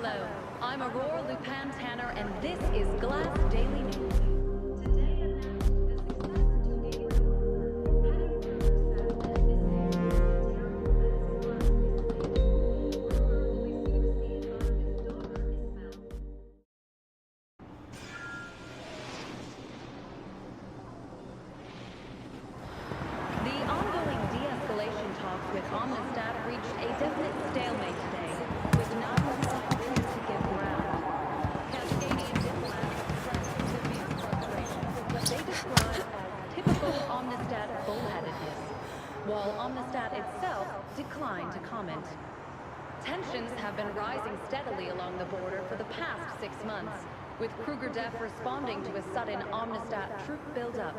Hello, I'm Aurore Lupain Tanner, and this is Glass Daily News. Today announced the success The ongoing de-escalation talks with Omnistat reached a definite stalemate today, with no opportunity to give ground. Cascadian diplomats expressed severe frustration with what they described as typical Omnistat bullheadedness, while Omnistat itself declined to comment. Tensions have been rising steadily along the border for the past 6 months, with Kruger Def responding to a sudden Omnistat troop buildup.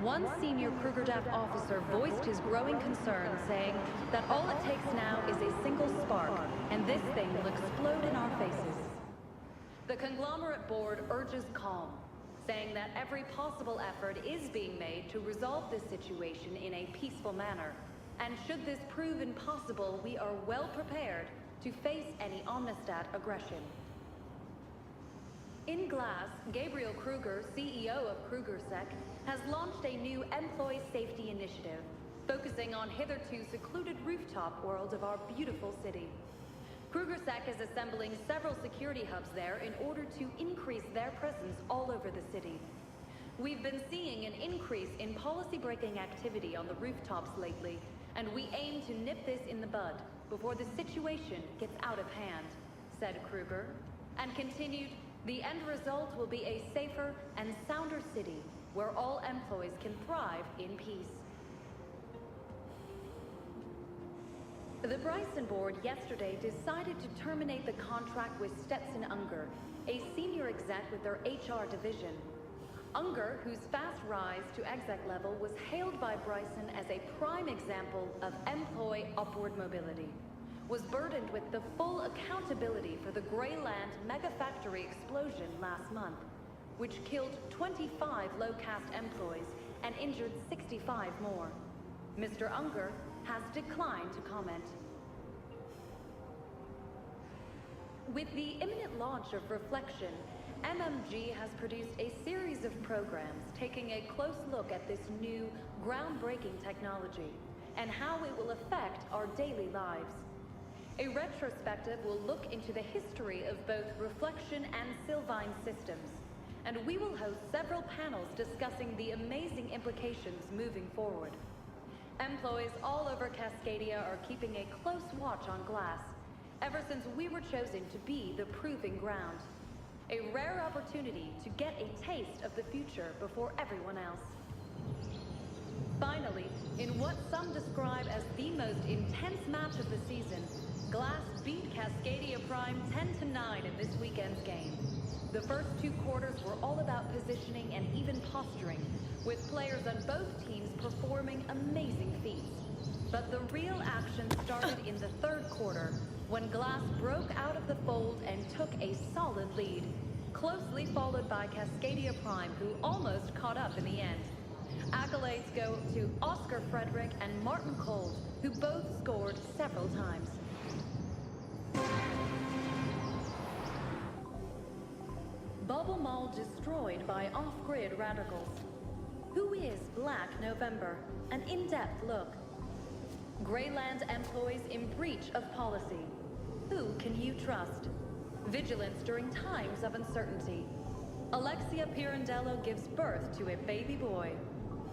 One senior Kruger Def officer voiced his growing concern, saying that all it takes now is a single spark, and this thing will explode in our faces. The conglomerate board urges calm, saying that every possible effort is being made to resolve this situation in a peaceful manner, and should this prove impossible, we are well prepared to face any Omnistat aggression. In Glass, Gabriel Kruger, CEO of KrugerSec, has launched a new employee safety initiative, focusing on hitherto secluded rooftop world of our beautiful city. KrugerSec is assembling several security hubs there in order to increase their presence all over the city. We've been seeing an increase in policy-breaking activity on the rooftops lately, and we aim to nip this in the bud before the situation gets out of hand, said Kruger, and continued, the end result will be a safer and sounder city where all employees can thrive in peace. The Bryson board yesterday decided to terminate the contract with Stetson Unger, a senior exec with their HR division. Unger, whose fast rise to exec level was hailed by Bryson as a prime example of employee upward mobility, was burdened with the full accountability for the Greyland mega-factory explosion last month, which killed 25 low-caste employees and injured 65 more. Mr. Unger has declined to comment. With the imminent launch of Reflection, MMG has produced a series of programs taking a close look at this new, groundbreaking technology and how it will affect our daily lives. A retrospective will look into the history of both Reflection and Sylvine systems, and we will host several panels discussing the amazing implications moving forward. Employees all over Cascadia are keeping a close watch on Glass, ever since we were chosen to be the proving ground. A rare opportunity to get a taste of the future before everyone else. Finally, in what some describe as the most intense match of the season, Glass beat Cascadia Prime 10-9 in this weekend's game. The first 2 quarters were all about positioning and even posturing, with players on both teams performing amazing feats. But the real action started in the 3rd quarter, when Glass broke out of the fold and took a solid lead, closely followed by Cascadia Prime, who almost caught up in the end. Accolades go to Oscar Frederick and Martin Cold, who both scored several times. Bubble Mall destroyed by off-grid radicals. Who is Black November? An in-depth look. Greyland employees in breach of policy. Who can you trust? Vigilance during times of uncertainty. Alexia Pirandello gives birth to a baby boy.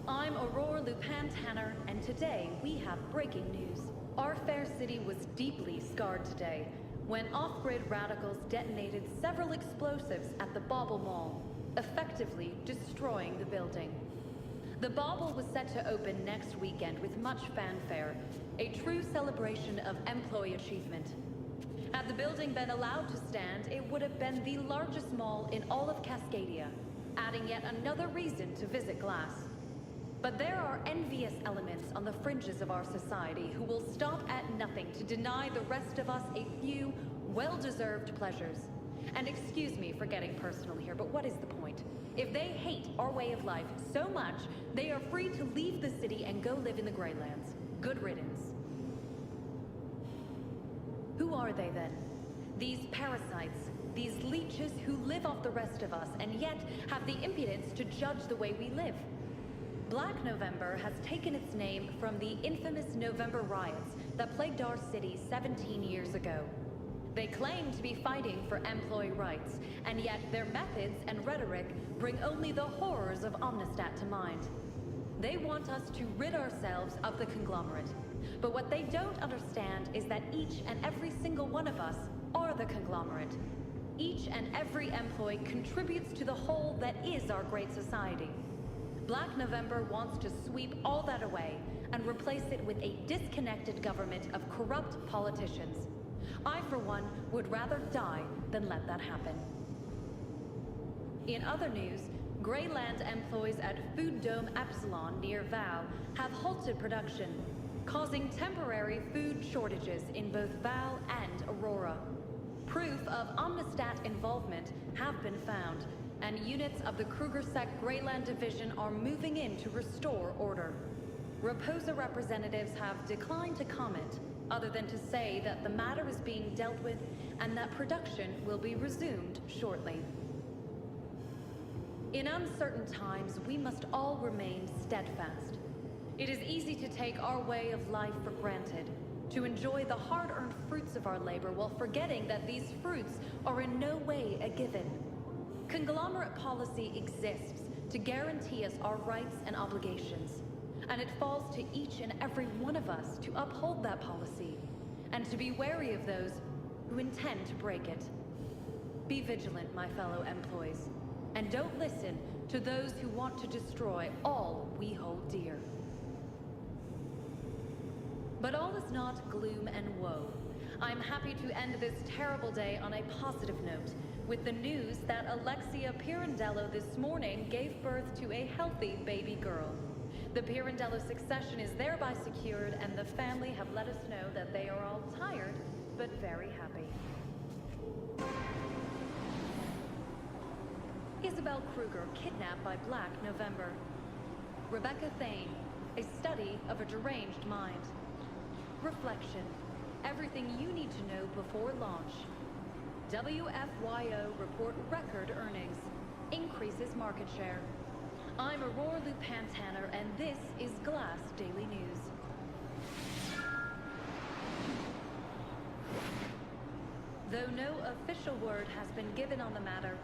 I'm Aurore Lupain Tanner, and today we have breaking news. Our fair city was deeply scarred today when off-grid radicals detonated several explosives at the Bauble Mall, effectively destroying the building. The Bauble was set to open next weekend with much fanfare, a true celebration of employee achievement. Had the building been allowed to stand, it would have been the largest mall in all of Cascadia, adding yet another reason to visit Glass. But there are envious elements on the fringes of our society who will stop at nothing to deny the rest of us a few well-deserved pleasures. And excuse me for getting personal here, but what is the point? If they hate our way of life so much, they are free to leave the city and go live in the Greylands. Good riddance. Who are they then? These parasites, these leeches who live off the rest of us and yet have the impudence to judge the way we live. Black November has taken its name from the infamous November riots that plagued our city 17 years ago. They claim to be fighting for employee rights, and yet their methods and rhetoric bring only the horrors of Omnistat to mind. They want us to rid ourselves of the conglomerate. But what they don't understand is that each and every single one of us are the conglomerate. Each and every employee contributes to the whole that is our great society. Black November wants to sweep all that away and replace it with a disconnected government of corrupt politicians. I, for one, would rather die than let that happen. In other news, Greyland employees at Food Dome Epsilon near Vow have halted production, causing temporary food shortages in both Vow and Aurora. Proof of Omnistat involvement have been found, and units of the Krugersec Greyland Division are moving in to restore order. Raposa representatives have declined to comment, other than to say that the matter is being dealt with and that production will be resumed shortly. In uncertain times, we must all remain steadfast. It is easy to take our way of life for granted, to enjoy the hard-earned fruits of our labor while forgetting that these fruits are in no way a given. Conglomerate policy exists to guarantee us our rights and obligations, and it falls to each and every one of us to uphold that policy, and to be wary of those who intend to break it. Be vigilant, my fellow employees, and don't listen to those who want to destroy all we hold dear. But all is not gloom and woe. I'm happy to end this terrible day on a positive note, with the news that Alexia Pirandello this morning gave birth to a healthy baby girl. The Pirandello succession is thereby secured, and the family have let us know that they are all tired, but very happy. Isabel Kruger kidnapped by Black November. Rebecca Thane, a study of a deranged mind. Reflection, everything you need to know before launch. WFYO report record earnings, increases market share. I'm Aurore Lupain Tanner, and this is Glass Daily News. Though no official word has been given on the matter,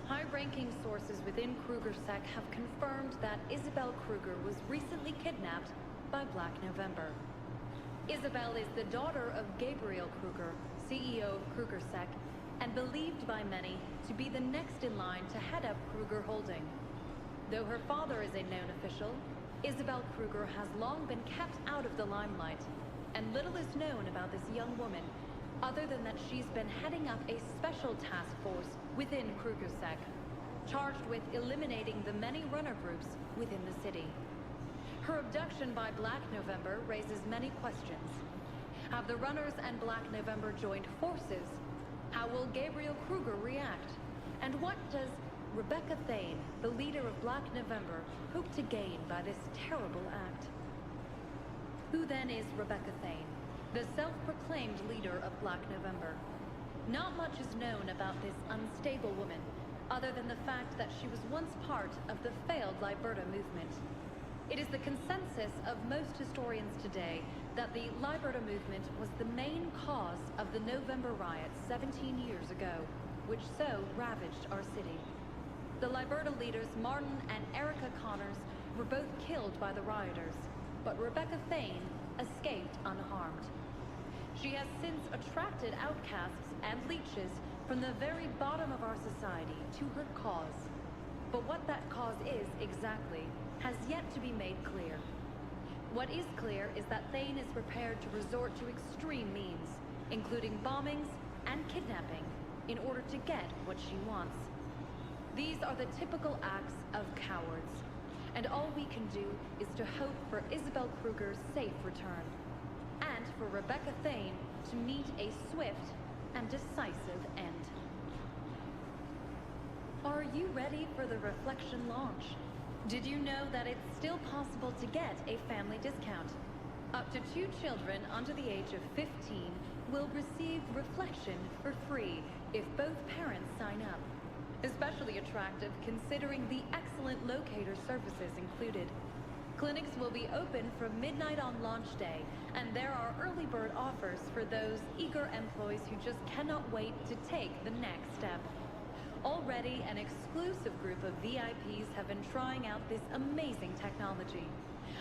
high-ranking sources within Krugersec have confirmed that Isabel Kruger was recently kidnapped by Black November. Isabel is the daughter of Gabriel Kruger, CEO of Krugersec, and believed by many to be the next in line to head up Kruger Holding. Though her father is a known official, Isabel Kruger has long been kept out of the limelight, and little is known about this young woman, other than that she's been heading up a special task force within Krugersec, charged with eliminating the many runner groups within the city. Her abduction by Black November raises many questions. Have the runners and Black November joined forces? How will Gabriel Kruger react? And what does Rebecca Thane, the leader of Black November, hope to gain by this terrible act? Who then is Rebecca Thane, the self-proclaimed leader of Black November? Not much is known about this unstable woman, other than the fact that she was once part of the failed Liberta movement. It is the consensus of most historians today that the Liberta movement was the main cause of the November riots 17 years ago, which so ravaged our city. The Liberta leaders Martin and Erica Connors were both killed by the rioters, but Rebecca Thane escaped unharmed. She has since attracted outcasts and leeches from the very bottom of our society to her cause. But what that cause is exactly has yet to be made clear. What is clear is that Thane is prepared to resort to extreme means, including bombings and kidnapping, in order to get what she wants. These are the typical acts of cowards, and all we can do is to hope for Isabel Kruger's safe return, and for Rebecca Thane to meet a swift and decisive end. Are you ready for the Reflection launch? Did you know that it's still possible to get a family discount? Up to 2 children under the age of 15 will receive reflection for free if both parents sign up. Especially attractive considering the excellent locator services included. Clinics will be open from midnight on launch day, and there are early bird offers for those eager employees who just cannot wait to take the next step. Already, an exclusive group of VIPs have been trying out this amazing technology.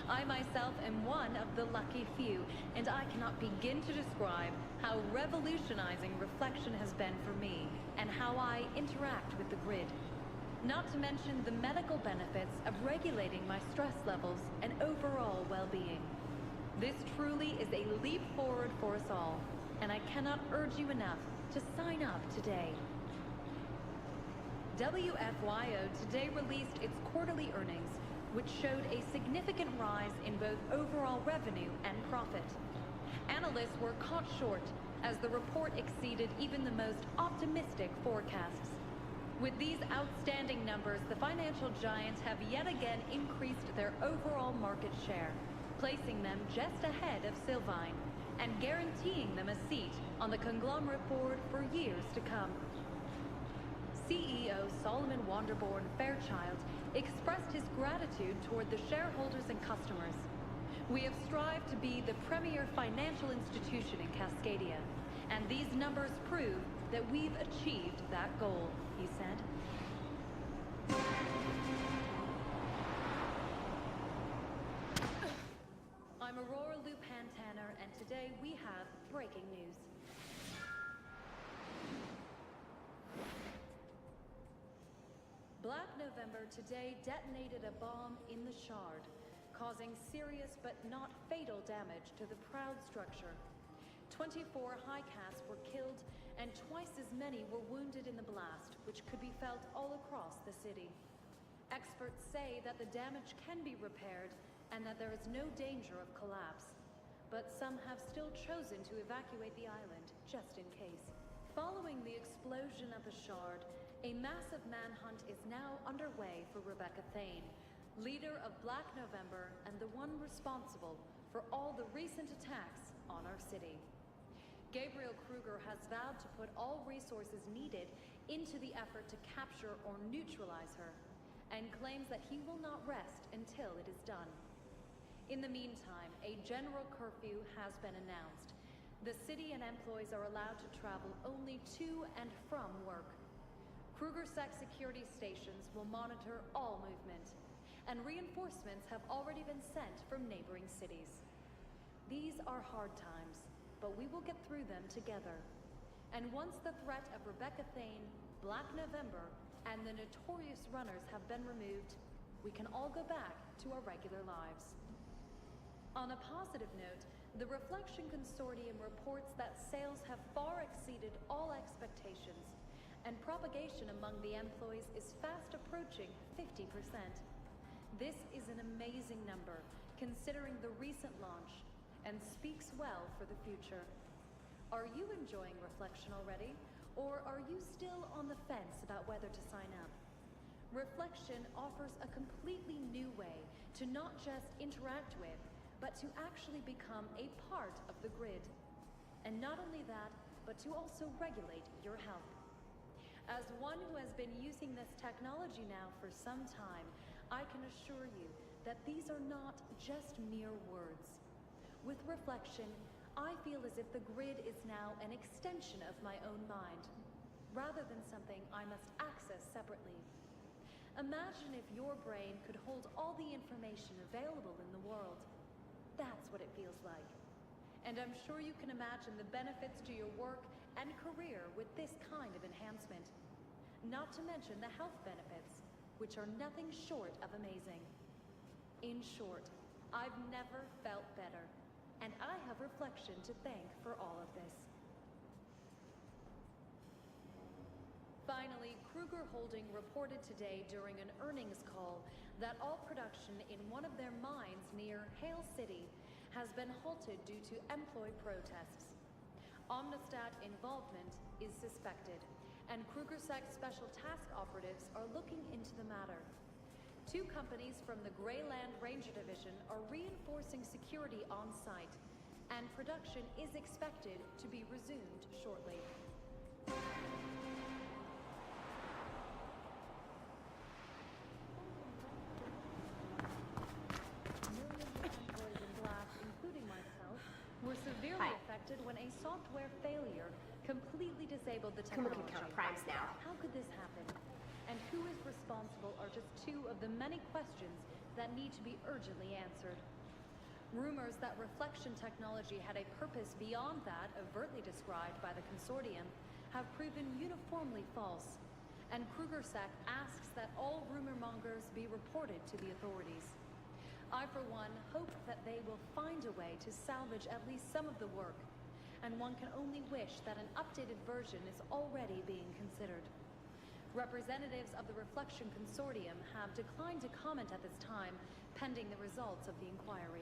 I myself am one of the lucky few, and I cannot begin to describe how revolutionizing reflection has been for me and how I interact with the grid. Not to mention the medical benefits of regulating my stress levels and overall well-being. This truly is a leap forward for us all, and I cannot urge you enough to sign up today. WFYO today released its quarterly earnings, which showed a significant rise in both overall revenue and profit. Analysts were caught short as the report exceeded even the most optimistic forecasts. With these outstanding numbers, the financial giants have yet again increased their overall market share, placing them just ahead of Sylvine and guaranteeing them a seat on the conglomerate board for years to come. CEO Solomon Wonderborn Fairchild expressed his gratitude toward the shareholders and customers. "We have strived to be the premier financial institution in Cascadia, and these numbers prove that we've achieved that goal," he said. I'm Aurore Lupain Tanner, and today we have breaking news. Black November today detonated a bomb in the Shard, causing serious but not fatal damage to the proud structure. 24 high casts were killed, and twice as many were wounded in the blast, which could be felt all across the city. Experts say that the damage can be repaired and that there is no danger of collapse, but some have still chosen to evacuate the island just in case. Following the explosion at the Shard, a massive manhunt is now underway for Rebecca Thane, leader of Black November and the one responsible for all the recent attacks on our city. Gabriel Kruger has vowed to put all resources needed into the effort to capture or neutralize her, and claims that he will not rest until it is done. In the meantime, a general curfew has been announced. The city and employees are allowed to travel only to and from work. Kruger-Sec security stations will monitor all movement, and reinforcements have already been sent from neighboring cities. These are hard times, but we will get through them together. And once the threat of Rebecca Thane, Black November, and the notorious runners have been removed, we can all go back to our regular lives. On a positive note, the Reflection Consortium reports that sales have far exceeded all expectations, and propagation among the employees is fast approaching 50%. This is an amazing number, considering the recent launch, and speaks well for the future. Are you enjoying Reflection already, or are you still on the fence about whether to sign up? Reflection offers a completely new way to not just interact with, but to actually become a part of the grid. And not only that, but to also regulate your health. As one who has been using this technology now for some time, I can assure you that these are not just mere words. With Reflection, I feel as if the grid is now an extension of my own mind, rather than something I must access separately. Imagine if your brain could hold all the information available in the world. That's what it feels like. And I'm sure you can imagine the benefits to your work and career with this kind of enhancement. Not to mention the health benefits, which are nothing short of amazing. In short, I've never felt better, and I have Reflection to thank for all of this. Finally, Kruger Holding reported today during an earnings call that all production in one of their mines near Hale City has been halted due to employee protests. Omnistat involvement is suspected, and Kruger-Sec special task operatives are looking into the matter. 2 companies from the Greyland Ranger Division are reinforcing security on site, and production is expected to be resumed shortly. Were severely affected when a software failure completely disabled the technology. We can count crimes now. How could this happen? And who is responsible are just two of the many questions that need to be urgently answered. Rumors that reflection technology had a purpose beyond that overtly described by the consortium have proven uniformly false, and KrugerSec asks that all rumor mongers be reported to the authorities. I, for one, hope that they will find a way to salvage at least some of the work, and one can only wish that an updated version is already being considered. Representatives of the Reflection Consortium have declined to comment at this time, pending the results of the inquiry.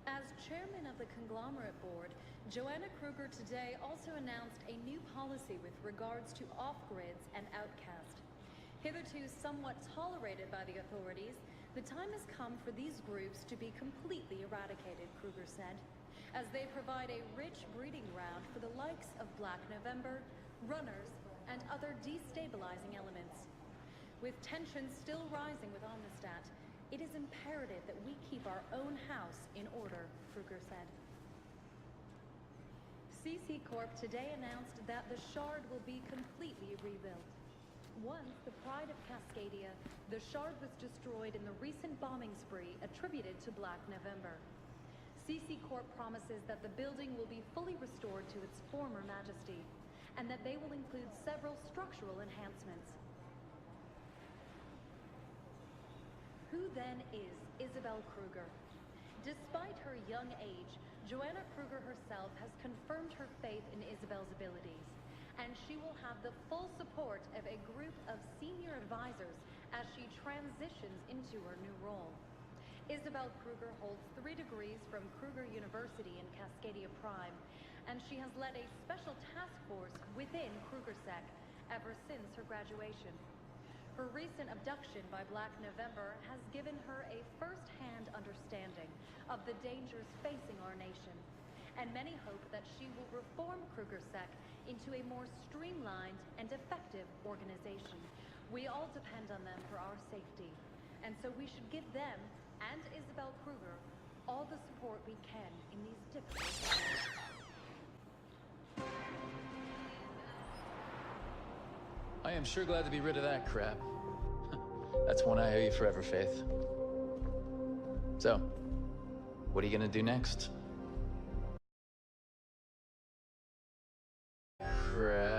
As chairman of the conglomerate board, Joanna Kruger today also announced a new policy with regards to off-grids and outcast. Hitherto somewhat tolerated by the authorities, the time has come for these groups to be completely eradicated, Kruger said, as they provide a rich breeding ground for the likes of Black November, runners, and other destabilizing elements. With tensions still rising with Omnistat, it is imperative that we keep our own house in order, Kruger said. CC Corp today announced that the Shard will be completely rebuilt. Once the pride of Cascadia, the Shard was destroyed in the recent bombing spree attributed to Black November. CC Corp promises that the building will be fully restored to its former majesty, and that they will include several structural enhancements. Who then is Isabel Kruger? Despite her young age, Joanna Kruger herself has confirmed her faith in Isabel's abilities, and she will have the full support of a group of senior advisors as she transitions into her new role. Isabel Kruger holds 3 degrees from Kruger University in Cascadia Prime, and she has led a special task force within KrugerSec ever since her graduation. Her recent abduction by Black November has given her a first-hand understanding of the dangers facing our nation, and many hope that she will reform KrugerSec into a more streamlined and effective organization. We all depend on them for our safety, and so we should give them and Isabel Kruger all the support we can in these difficult times. I am sure glad to be rid of that crap. That's one I owe you forever, Faith. So, what are you gonna do next? Crap.